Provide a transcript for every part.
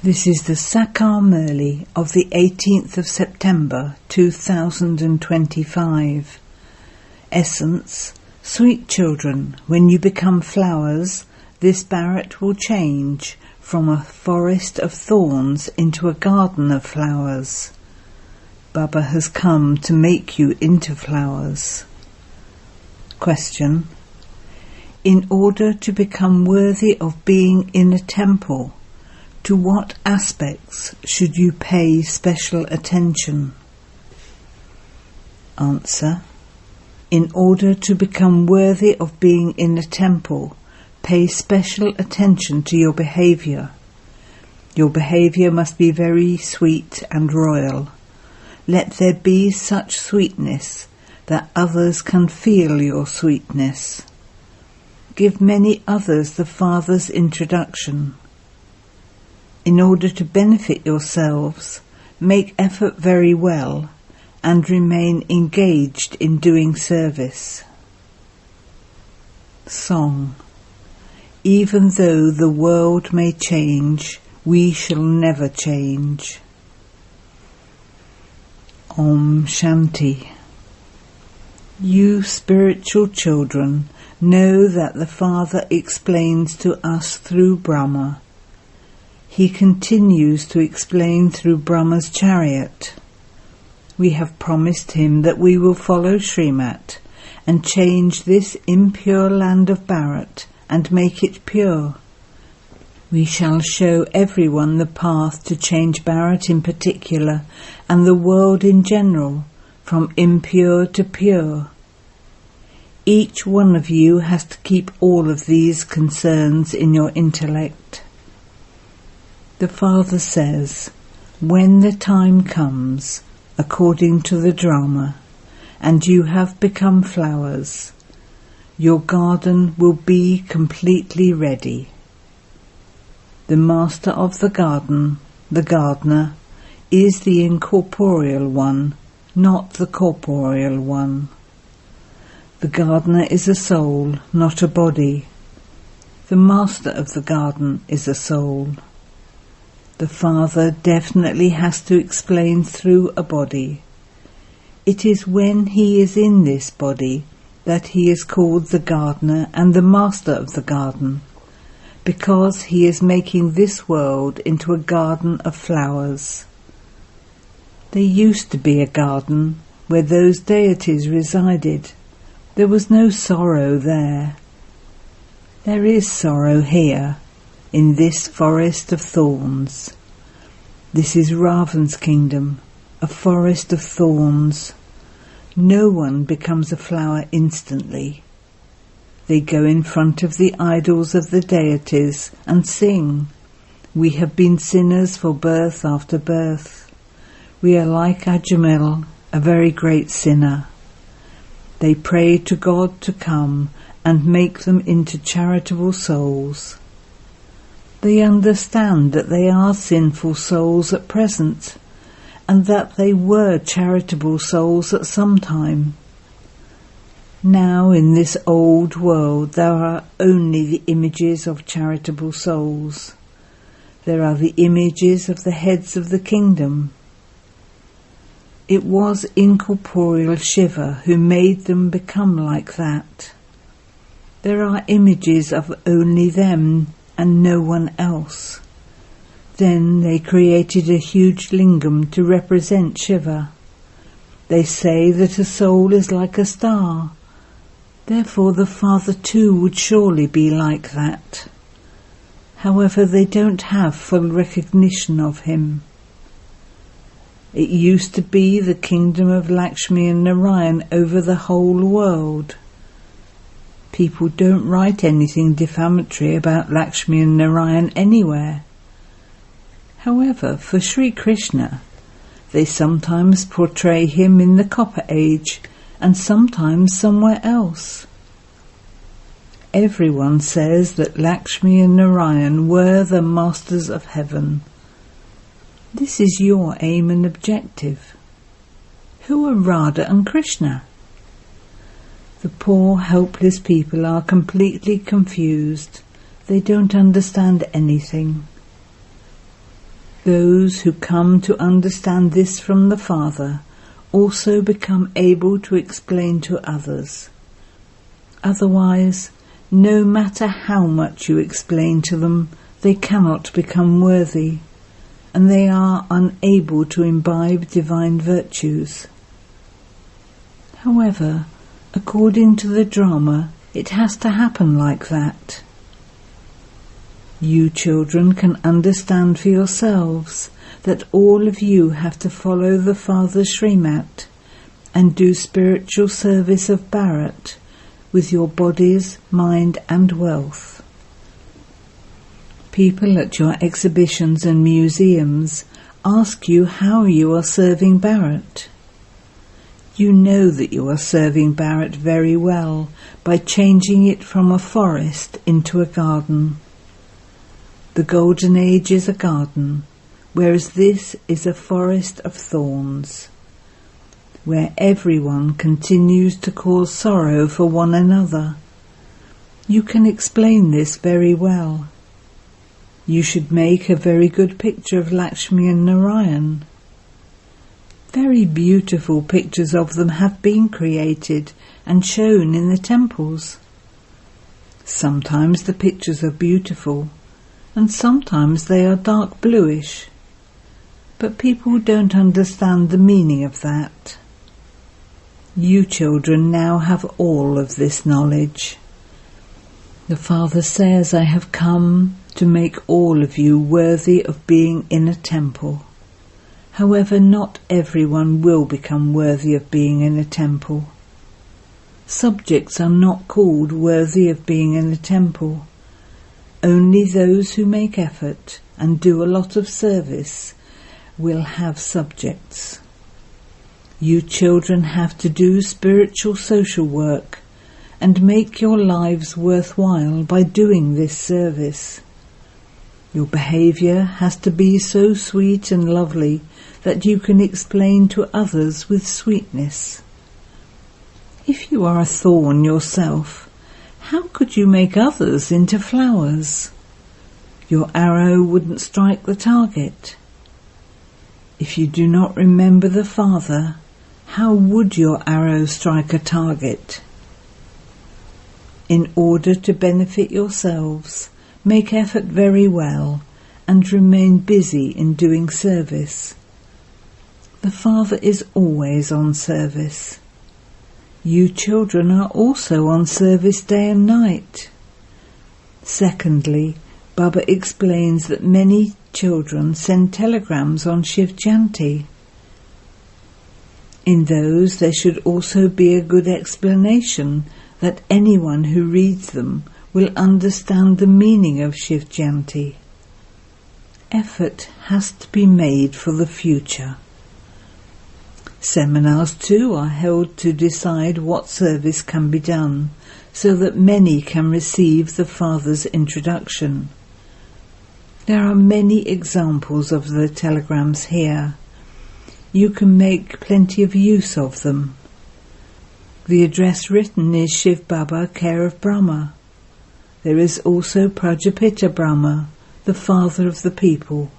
This is the English Murli of the 18th of September 2025. Essence: Sweet children, when you become flowers, this barret will change from a forest of thorns into a garden of flowers. Baba has come to make you into flowers. Question: in order to become worthy of being in a temple, to what aspects should you pay special attention? Answer: in order to become worthy of being in a temple, pay special attention to your behaviour. Your behaviour must be very sweet and royal. Let there be such sweetness that others can feel your sweetness. Give many others the Father's introduction. In order to benefit yourselves, make effort very well and remain engaged in doing service. Song: even though the world may change, we shall never change. Om Shanti. You spiritual children know that the Father explains to us through Brahma. He continues to explain through Brahma's chariot. We have promised him that we will follow Srimat and change this impure land of Bharat and make it pure. We shall show everyone the path to change Bharat in particular and the world in general, from impure to pure. Each one of you has to keep all of these concerns in your intellect. The Father says, when the time comes, according to the drama, and you have become flowers, your garden will be completely ready. The master of the garden, the gardener, is the incorporeal one, not the corporeal one. The gardener is a soul, not a body. The master of the garden is a soul. The Father definitely has to explain through a body. It is when he is in this body that he is called the gardener and the master of the garden, because he is making this world into a garden of flowers. There used to be a garden where those deities resided. There was no sorrow there. There is sorrow here, in this forest of thorns. This is Ravan's kingdom, a forest of thorns. No one becomes a flower instantly. They go in front of the idols of the deities and sing, "We have been sinners for birth after birth. We are like Ajamil, a very great sinner." They pray to God to come and make them into charitable souls. They understand that they are sinful souls at present, and that they were charitable souls at some time. Now in this old world there are only the images of charitable souls. There are the images of the heads of the kingdom. It was incorporeal Shiva who made them become like that. There are images of only them and no one else. Then they created a huge lingam to represent Shiva. They say that a soul is like a star. Therefore the Father too would surely be like that. However, they don't have full recognition of him. It used to be the kingdom of Lakshmi and Narayan over the whole world. People don't write anything defamatory about Lakshmi and Narayan anywhere. However, for Sri Krishna, they sometimes portray him in the Copper Age and sometimes somewhere else. Everyone says that Lakshmi and Narayan were the masters of heaven. This is your aim and objective. Who are Radha and Krishna? The poor, helpless people are completely confused. They don't understand anything. Those who come to understand this from the Father also become able to explain to others. Otherwise, no matter how much you explain to them, they cannot become worthy, and they are unable to imbibe divine virtues. However, according to the drama, it has to happen like that. You children can understand for yourselves that all of you have to follow the Father's Srimat and do spiritual service of Bharat with your bodies, mind and wealth. People at your exhibitions and museums ask you how you are serving Bharat. You know that you are serving Bharat very well by changing it from a forest into a garden. The Golden Age is a garden, whereas this is a forest of thorns, where everyone continues to cause sorrow for one another. You can explain this very well. You should make a very good picture of Lakshmi and Narayan. Very beautiful pictures of them have been created and shown in the temples. Sometimes the pictures are beautiful, and sometimes they are dark bluish. But people don't understand the meaning of that. You children now have all of this knowledge. The Father says, I have come to make all of you worthy of being in a temple. However, not everyone will become worthy of being in a temple. Subjects are not called worthy of being in a temple. Only those who make effort and do a lot of service will have subjects. You children have to do spiritual social work and make your lives worthwhile by doing this service. Your behaviour has to be so sweet and lovely that you can explain to others with sweetness. If you are a thorn yourself, how could you make others into flowers? Your arrow wouldn't strike the target. If you do not remember the Father, how would your arrow strike a target? In order to benefit yourselves, make effort very well and remain busy in doing service. The Father is always on service. You children are also on service day and night. Secondly, Baba explains that many children send telegrams on Shiv Jayanti. In those there should also be a good explanation that anyone who reads them will understand the meaning of Shiv Jayanti. Effort has to be made for the future. Seminars too are held to decide what service can be done, so that many can receive the Father's introduction. There are many examples of the telegrams here. You can make plenty of use of them. The address written is Shiv Baba, care of Brahma. There is also Prajapita Brahma, the father of the people.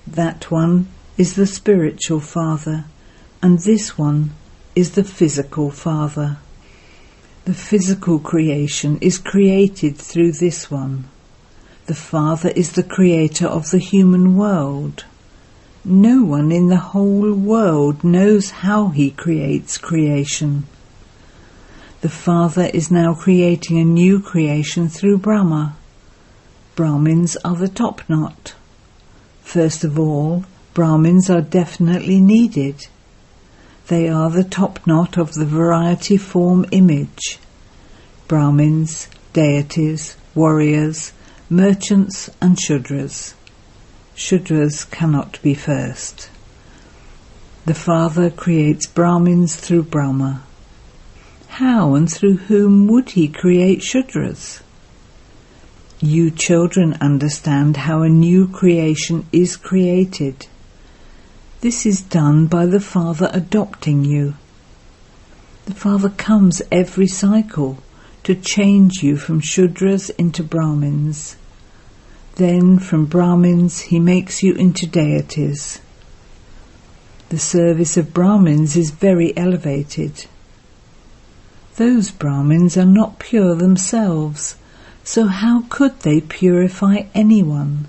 That one is the spiritual father, and this one is the physical father. The physical creation is created through this one. The Father is the creator of the human world. No one in the whole world knows how he creates creation. The Father is now creating a new creation through Brahma. Brahmins are the top knot. First of all, Brahmins are definitely needed. They are the top knot of the variety form image. Brahmins, deities, warriors, merchants and Shudras. Shudras cannot be first. The Father creates Brahmins through Brahma. How and through whom would he create Shudras? You children understand how a new creation is created. This is done by the Father adopting you. The Father comes every cycle to change you from Shudras into Brahmins. Then from Brahmins he makes you into deities. The service of Brahmins is very elevated. Those Brahmins are not pure themselves, so how could they purify anyone?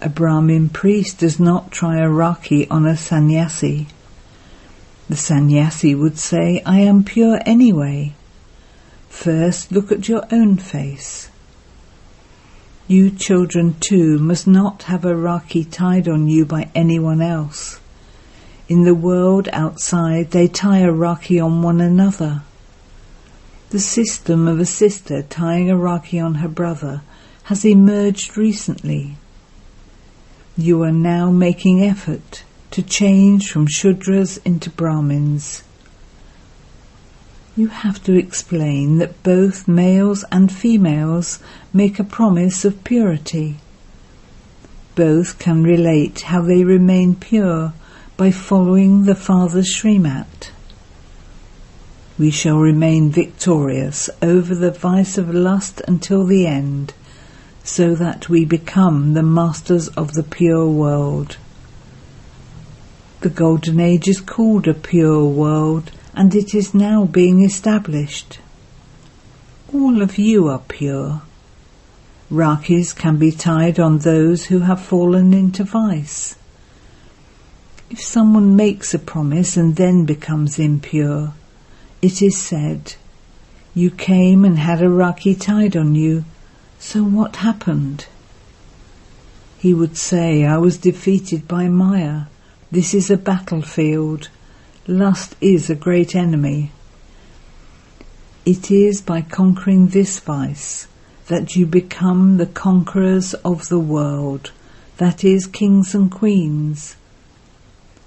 A Brahmin priest does not try a raki on a sannyasi. The sannyasi would say, I am pure anyway. First look at your own face. You children too must not have a raki tied on you by anyone else. In the world outside they tie a raki on one another. The system of a sister tying a raki on her brother has emerged recently. You are now making effort to change from Shudras into Brahmins. You have to explain that both males and females make a promise of purity. Both can relate how they remain pure by following the Father's Srimat. We shall remain victorious over the vice of lust until the end, so that we become the masters of the pure world. The Golden Age is called a pure world, and it is now being established. All of you are pure. Rakis can be tied on those who have fallen into vice. If someone makes a promise and then becomes impure, it is said, you came and had a raki tied on you, so what happened? He would say, I was defeated by Maya. This is a battlefield. Lust is a great enemy. It is by conquering this vice that you become the conquerors of the world, that is, kings and queens.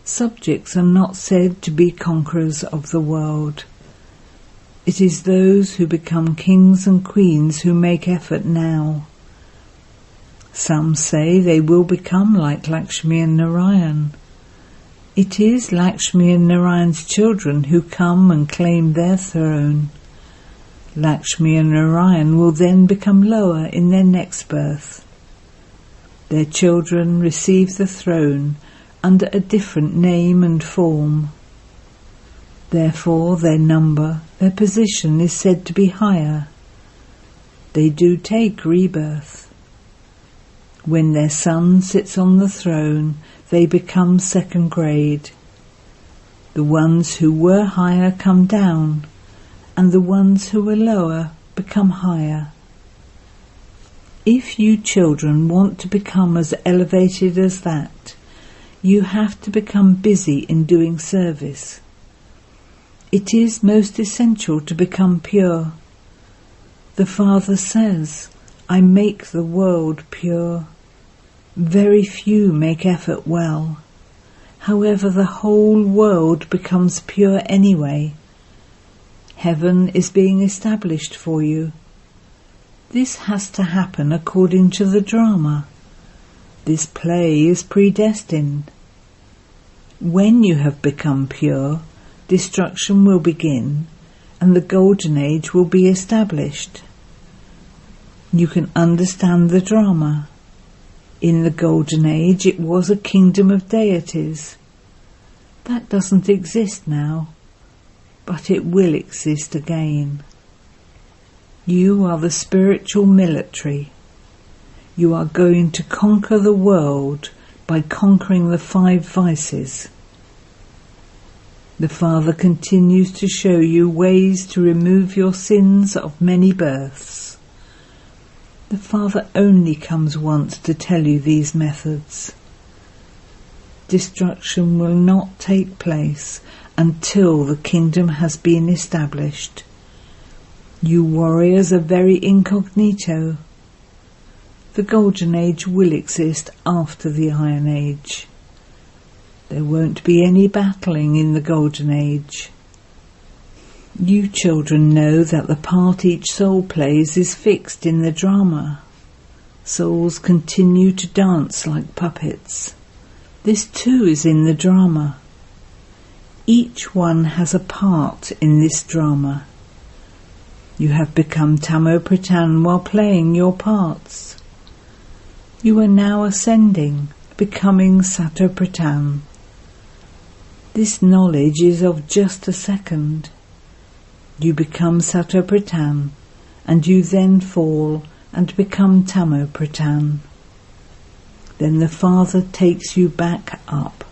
Subjects are not said to be conquerors of the world. It is those who become kings and queens who make effort now. Some say they will become like Lakshmi and Narayan. It is Lakshmi and Narayan's children who come and claim their throne. Lakshmi and Narayan will then become lower in their next birth. Their children receive the throne under a different name and form. Therefore their number, their position is said to be higher. They do take rebirth. When their son sits on the throne, they become second grade. The ones who were higher come down, and the ones who were lower become higher. If you children want to become as elevated as that, you have to become busy in doing service. It is most essential to become pure. The Father says, I make the world pure. Very few make effort well. However, the whole world becomes pure anyway. Heaven is being established for you. This has to happen according to the drama. This play is predestined. When you have become pure, destruction will begin, and the Golden Age will be established. You can understand the drama. In the Golden Age it was a kingdom of deities. That doesn't exist now, but it will exist again. You are the spiritual military. You are going to conquer the world by conquering the 5 vices. The Father continues to show you ways to remove your sins of many births. The Father only comes once to tell you these methods. Destruction will not take place until the kingdom has been established. You warriors are very incognito. The Golden Age will exist after the Iron Age. There won't be any battling in the Golden Age. You children know that the part each soul plays is fixed in the drama. Souls continue to dance like puppets. This too is in the drama. Each one has a part in this drama. You have become Tamo Pratan while playing your parts. You are now ascending, becoming Satopratan. This knowledge is of just a second. You become Satopratan, and you then fall and become Tamopratan. Then the Father takes you back up.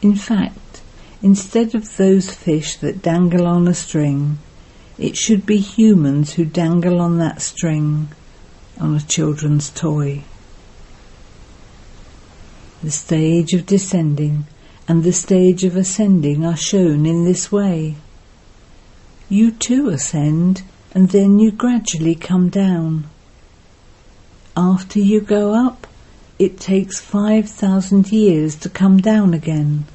In fact, instead of those fish that dangle on a string, it should be humans who dangle on that string, on a children's toy. The stage of descending and the stage of ascending are shown in this way. You too ascend, and then you gradually come down. After you go up, it takes 5,000 years to come down again.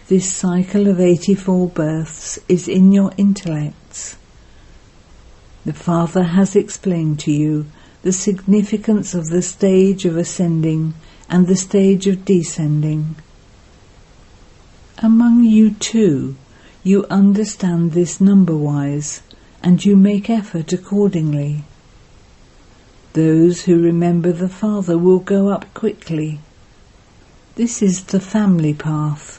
This cycle of 84 births is in your intellects. The Father has explained to you the significance of the stage of ascending and the stage of descending. Among you too, you understand this number-wise, and you make effort accordingly. Those who remember the Father will go up quickly. This is the family path.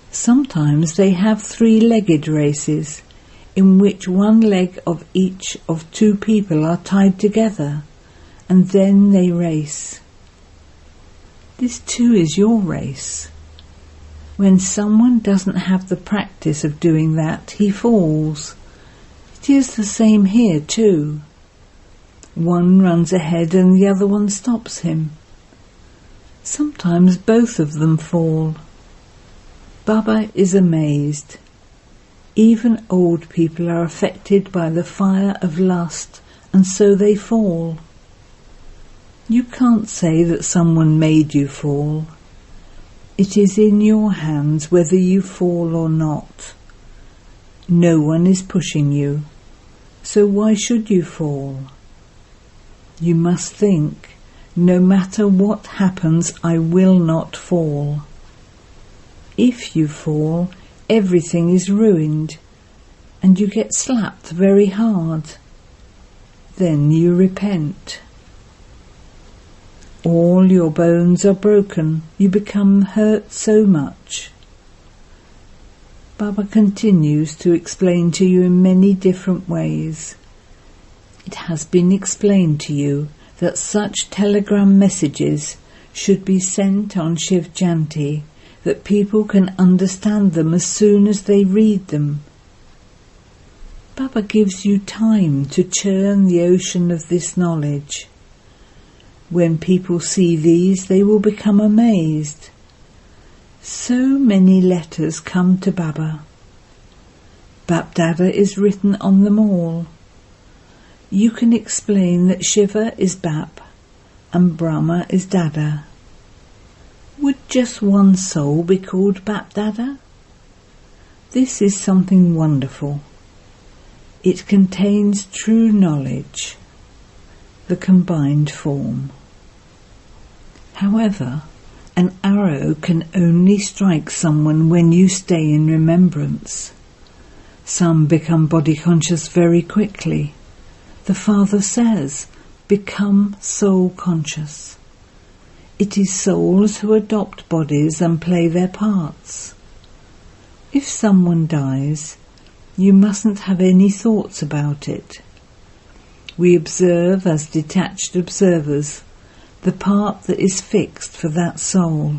Sometimes they have 3-legged races, in which one leg of each of 2 people are tied together, and then they race. This too is your race. When someone doesn't have the practice of doing that, he falls. It is the same here too. One runs ahead and the other one stops him. Sometimes both of them fall. Baba is amazed. Even old people are affected by the fire of lust, and so they fall. You can't say that someone made you fall. It is in your hands whether you fall or not. No one is pushing you, so why should you fall? You must think, no matter what happens, I will not fall. If you fall, everything is ruined, and you get slapped very hard. Then you repent. All your bones are broken, you become hurt so much. Baba continues to explain to you in many different ways. It has been explained to you that such telegram messages should be sent on Shiv Jayanti, that people can understand them as soon as they read them. Baba gives you time to churn the ocean of this knowledge. When people see these, they will become amazed. So many letters come to Baba. Bap-Dada is written on them all. You can explain that Shiva is Bap and Brahma is Dada. Would just one soul be called Bap-Dada? This is something wonderful. It contains true knowledge, the combined form. However, an arrow can only strike someone when you stay in remembrance. Some become body conscious very quickly. The Father says, become soul conscious. It is souls who adopt bodies and play their parts. If someone dies, you mustn't have any thoughts about it. We observe as detached observers the part that is fixed for that soul.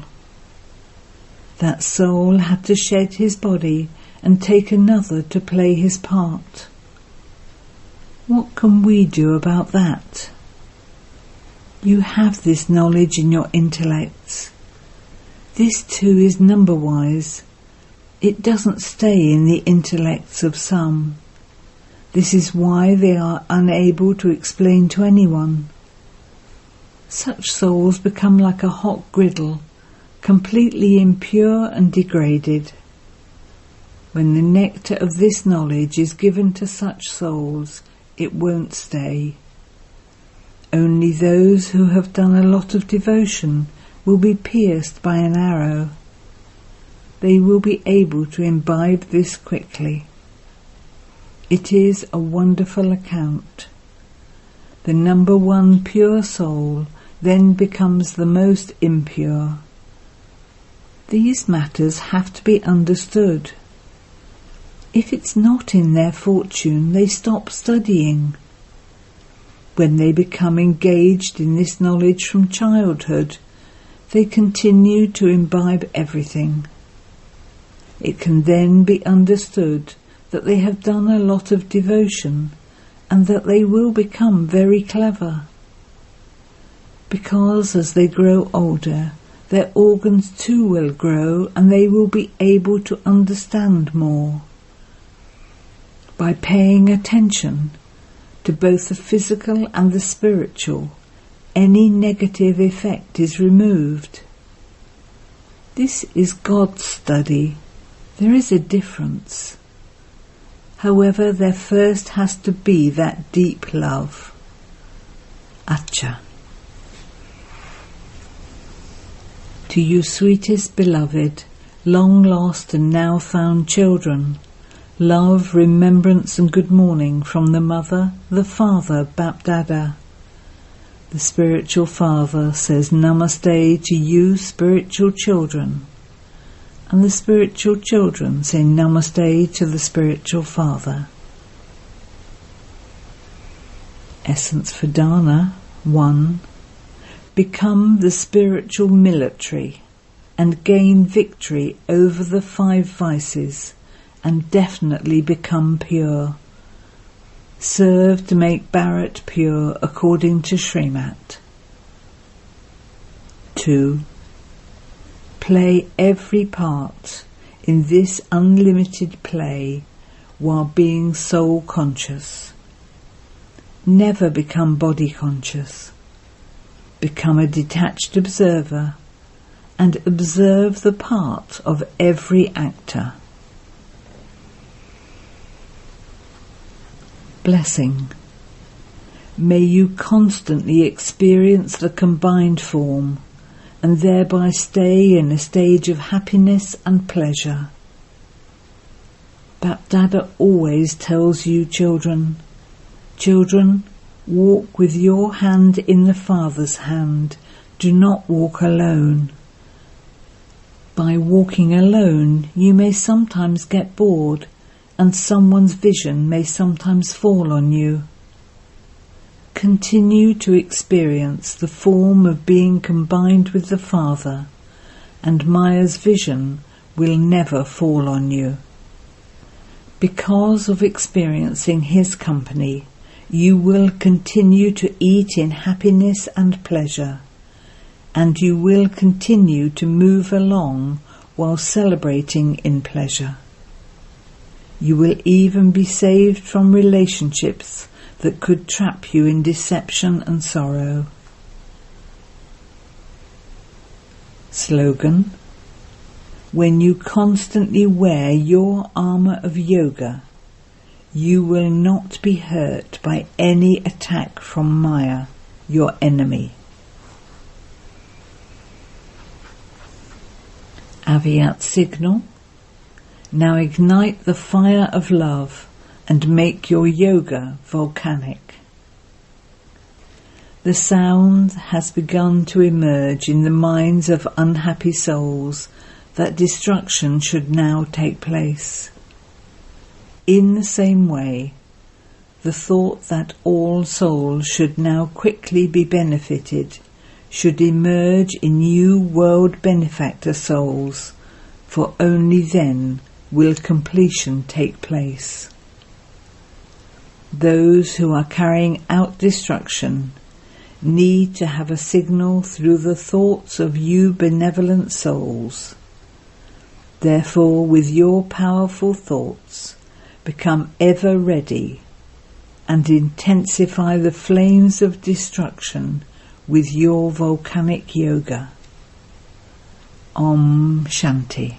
That soul had to shed his body and take another to play his part. What can we do about that? You have this knowledge in your intellects. This too is number-wise. It doesn't stay in the intellects of some. This is why they are unable to explain to anyone. Such souls become like a hot griddle, completely impure and degraded. When the nectar of this knowledge is given to such souls, it won't stay. Only those who have done a lot of devotion will be pierced by an arrow. They will be able to imbibe this quickly. It is a wonderful account. The number one pure soul then becomes the most impure. These matters have to be understood. If it's not in their fortune, they stop studying. When they become engaged in this knowledge from childhood, they continue to imbibe everything. It can then be understood that they have done a lot of devotion and that they will become very clever. Because as they grow older, their organs too will grow and they will be able to understand more. By paying attention to both the physical and the spiritual, any negative effect is removed. This is God's study. There is a difference. However, there first has to be that deep love. Acha. To you sweetest beloved, long lost and now found children, love, remembrance and good morning from the Mother, the Father, Bap-Dada. The spiritual Father says Namaste to you spiritual children, and the spiritual children say Namaste to the spiritual Father. Essence for Dana 1. Become the spiritual military and gain victory over the 5 vices and definitely become pure. Serve to make Bharat pure according to Srimat. 2. Play every part in this unlimited play while being soul conscious. Never become body conscious. Become a detached observer and observe the part of every actor. Blessing. May you constantly experience the combined form and thereby stay in a stage of happiness and pleasure. Bap-Dada always tells you children, walk with your hand in the Father's hand, do not walk alone. By walking alone, you may sometimes get bored, and someone's vision may sometimes fall on you. Continue to experience the form of being combined with the Father, and Maya's vision will never fall on you. Because of experiencing his company, you will continue to eat in happiness and pleasure, and you will continue to move along while celebrating in pleasure. You will even be saved from relationships that could trap you in deception and sorrow. Slogan. When you constantly wear your armour of yoga, you will not be hurt by any attack from Maya, your enemy. Aviat signal. Now ignite the fire of love and make your yoga volcanic. The sound has begun to emerge in the minds of unhappy souls that destruction should now take place. In the same way, the thought that all souls should now quickly be benefited should emerge in new world benefactor souls, for only then will completion take place. Those who are carrying out destruction need to have a signal through the thoughts of you benevolent souls. Therefore, with your powerful thoughts, become ever ready and intensify the flames of destruction with your volcanic yoga. Om Shanti.